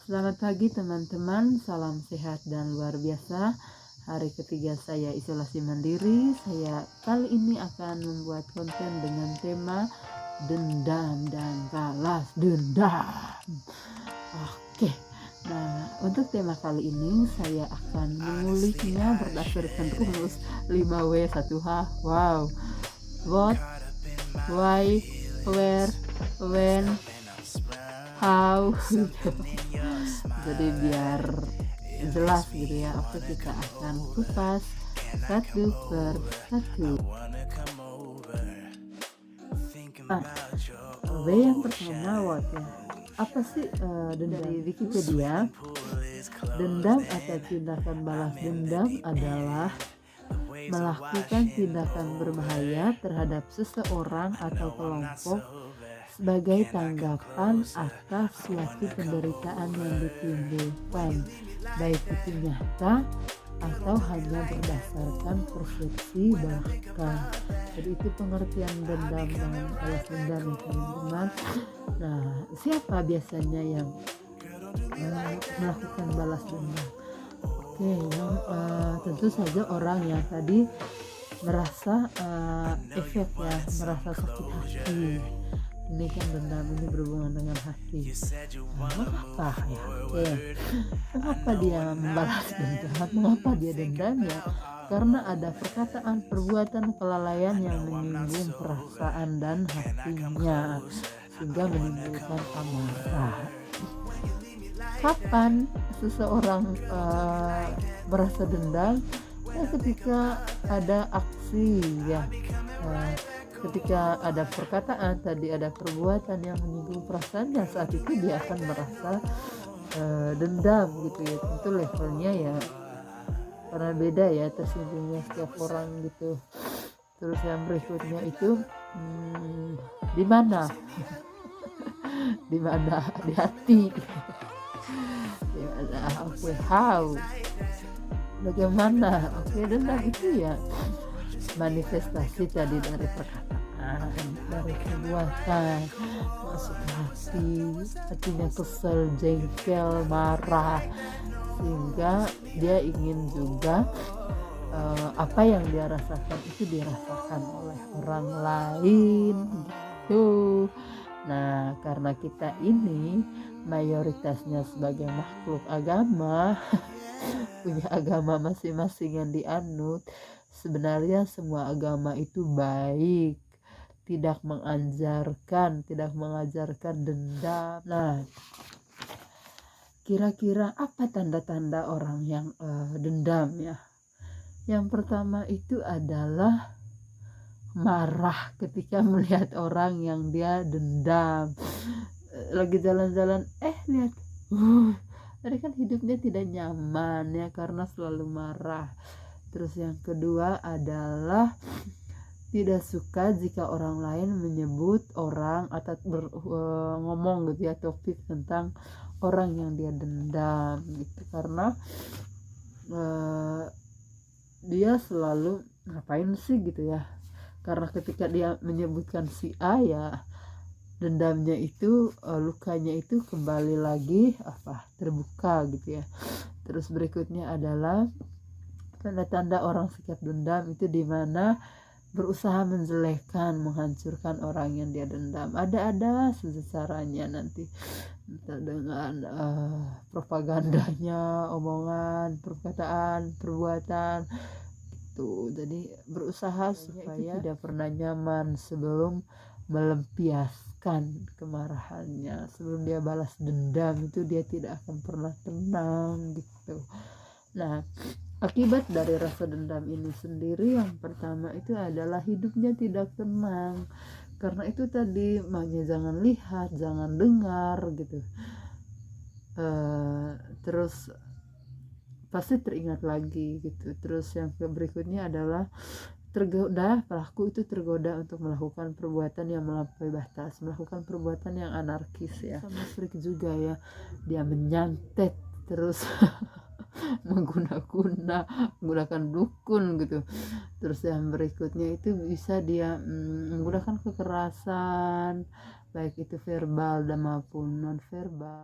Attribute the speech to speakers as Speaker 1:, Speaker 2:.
Speaker 1: Selamat pagi teman-teman, salam sehat dan luar biasa. Hari ketiga saya isolasi mandiri. Saya kali ini akan membuat konten dengan tema dendam dan balas dendam. Oke, nah untuk tema kali ini saya akan menguliknya berdasarkan rumus 5W1H. Wow, what, why, where, when, how gitu. Jadi biar jelas gitu ya. Oke, kita akan kupas satu per satu. W yang pertama, what ya. Apa sih dendam? Dari Wikipedia, dendam atau tindakan balas dendam adalah melakukan tindakan berbahaya terhadap seseorang atau kelompok sebagai tanggapan atas suatu penderitaan yang ditimbulkan, baik itu nyata atau hanya berdasarkan persepsi bahkan. Jadi itu pengertian dendam dan balas dendam, teman-teman. Nah, siapa biasanya yang melakukan balas dendam? Oke, yang tentu saja orang yang tadi merasa efek ya, merasa sakit hati. Ini kan dendam, ini berhubungan dengan hati. Mengapa ya? Mengapa dia membalas dendam? Mengapa dia dendam ya? Karena ada perkataan, perbuatan, kelalaian yang menyinggung perasaan dan hatinya sehingga menimbulkan amarah. Kapan seseorang merasa dendam? Ya, ketika ada aksi ya. Ketika ada perkataan tadi, ada perbuatan yang menyinggung perasaannya, saat itu dia akan merasa dendam gitu ya. Tentu levelnya ya karena beda ya, tersinggungnya setiap orang gitu. Terus yang berikutnya itu di mana? Di mana? Di hati. Di mana? Oke, how? Bagaimana? Oke, dendam itu ya manifestasi tadi dari perkataan, dari perbuatan, masuk hati, hatinya kesel, jengkel, marah, sehingga dia ingin juga apa yang dia rasakan itu dirasakan oleh orang lain gitu. Nah, karena kita ini mayoritasnya sebagai makhluk agama punya agama masing-masing yang dianut. Sebenarnya semua agama itu baik, tidak mengajarkan dendam. Nah, kira-kira apa tanda-tanda orang yang dendam ya? Yang pertama itu adalah marah ketika melihat orang yang dia dendam. Lagi jalan-jalan, lihat, tadi kan hidupnya tidak nyaman ya karena selalu marah. Terus yang kedua adalah tidak suka jika orang lain menyebut orang atau ngomong gitu ya, topik tentang orang yang dia dendam gitu, karena dia selalu ngapain sih gitu ya. Karena ketika dia menyebutkan si A ya, dendamnya itu lukanya itu kembali lagi terbuka gitu ya. Terus berikutnya adalah tanda-tanda orang sikap dendam itu di mana berusaha menjelekkan, menghancurkan orang yang dia dendam. Ada saja caranya nanti, entah dengan propagandanya, omongan, perkataan, perbuatan itu. Jadi berusaha supaya tidak pernah nyaman sebelum melampiaskan kemarahannya. Sebelum dia balas dendam itu dia tidak akan pernah tenang gitu. Nah, akibat dari rasa dendam ini sendiri yang pertama itu adalah hidupnya tidak tenang. Karena itu tadi, makanya jangan lihat, jangan dengar gitu. Terus pasti teringat lagi gitu. Terus yang berikutnya adalah pelaku itu tergoda untuk melakukan perbuatan yang melampaui batas, melakukan perbuatan yang anarkis ya. Sama freak juga ya, dia menyantet terus menggunakan dukun gitu. Terus yang berikutnya itu bisa dia menggunakan kekerasan, baik itu verbal dan maupun non verbal.